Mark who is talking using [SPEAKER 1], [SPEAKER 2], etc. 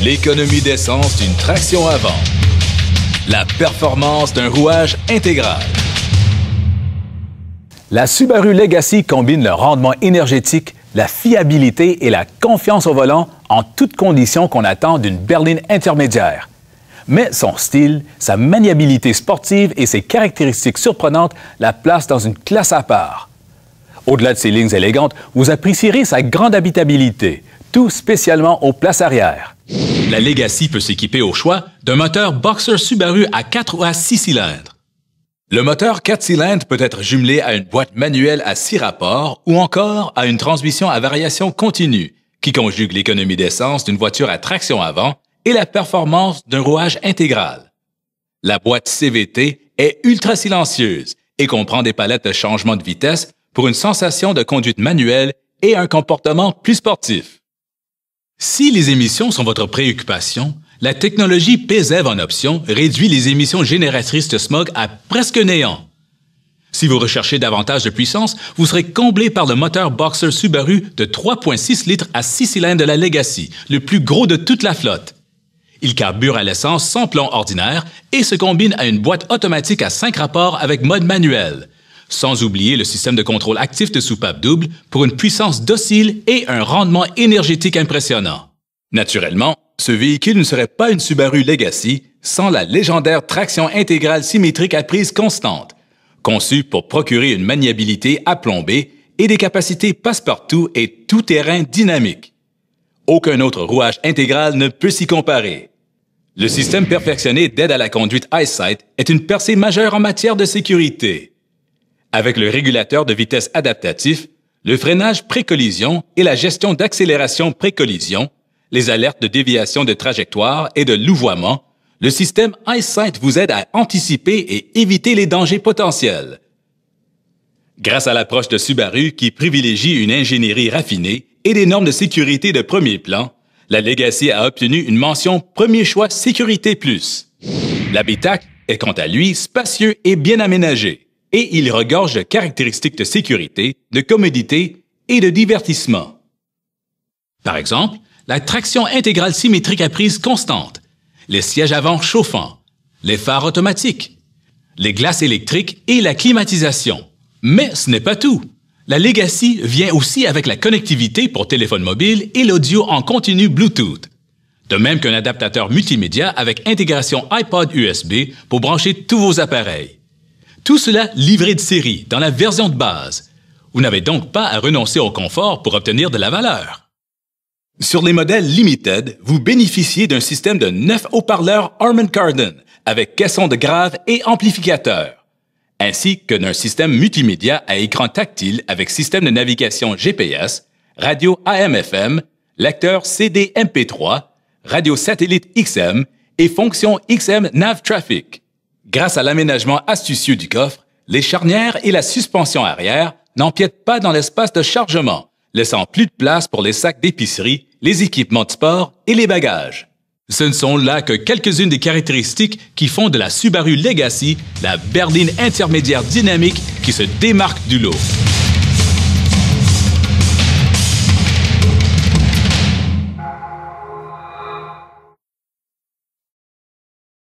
[SPEAKER 1] l'économie d'essence d'une traction avant, la performance d'un rouage intégral.
[SPEAKER 2] La Subaru Legacy combine le rendement énergétique, la fiabilité et la confiance au volant en toutes conditions qu'on attend d'une berline intermédiaire. Mais son style, sa maniabilité sportive et ses caractéristiques surprenantes la placent dans une classe à part. Au-delà de ses lignes élégantes, vous apprécierez sa grande habitabilité, tout spécialement aux places arrière.
[SPEAKER 1] La Legacy peut s'équiper au choix d'un moteur Boxer Subaru à 4 ou à 6 cylindres. Le moteur 4 cylindres peut être jumelé à une boîte manuelle à 6 rapports ou encore à une transmission à variation continue qui conjugue l'économie d'essence d'une voiture à traction avant et la performance d'un rouage intégral. La boîte CVT est ultra silencieuse et comprend des palettes de changement de vitesse pour une sensation de conduite manuelle et un comportement plus sportif. Si les émissions sont votre préoccupation, la technologie PZEV en option réduit les émissions génératrices de smog à presque néant. Si vous recherchez davantage de puissance, vous serez comblé par le moteur Boxer Subaru de 3,6 litres à 6 cylindres de la Legacy, le plus gros de toute la flotte. Il carbure à l'essence sans plomb ordinaire et se combine à une boîte automatique à 5 rapports avec mode manuel, sans oublier le système de contrôle actif de soupape double pour une puissance docile et un rendement énergétique impressionnant. Naturellement, ce véhicule ne serait pas une Subaru Legacy sans la légendaire traction intégrale symétrique à prise constante, conçue pour procurer une maniabilité aplombée et des capacités passe-partout et tout-terrain dynamiques. Aucun autre rouage intégral ne peut s'y comparer. Le système perfectionné d'aide à la conduite EyeSight est une percée majeure en matière de sécurité. Avec le régulateur de vitesse adaptatif, le freinage pré-collision et la gestion d'accélération pré-collision, les alertes de déviation de trajectoire et de louvoiement, le système EyeSight vous aide à anticiper et éviter les dangers potentiels. Grâce à l'approche de Subaru qui privilégie une ingénierie raffinée et des normes de sécurité de premier plan, la Legacy a obtenu une mention Premier choix Sécurité Plus. L'habitacle est quant à lui spacieux et bien aménagé, et il regorge de caractéristiques de sécurité, de commodité et de divertissement. Par exemple, la traction intégrale symétrique à prise constante, les sièges avant chauffants, les phares automatiques, les glaces électriques et la climatisation. Mais ce n'est pas tout. La Legacy vient aussi avec la connectivité pour téléphone mobile et l'audio en continu Bluetooth. De même qu'un adaptateur multimédia avec intégration iPod USB pour brancher tous vos appareils. Tout cela livré de série dans la version de base. Vous n'avez donc pas à renoncer au confort pour obtenir de la valeur. Sur les modèles Limited, vous bénéficiez d'un système de 9 haut-parleurs Harman Kardon avec caisson de grave et amplificateur, ainsi que d'un système multimédia à écran tactile avec système de navigation GPS, radio AM/FM, lecteur CD/MP3, radio satellite XM et fonction XM Nav Traffic. Grâce à l'aménagement astucieux du coffre, les charnières et la suspension arrière n'empiètent pas dans l'espace de chargement, laissant plus de place pour les sacs d'épicerie, les équipements de sport et les bagages. Ce ne sont là que quelques-unes des caractéristiques qui font de la Subaru Legacy la berline intermédiaire dynamique qui se démarque du lot.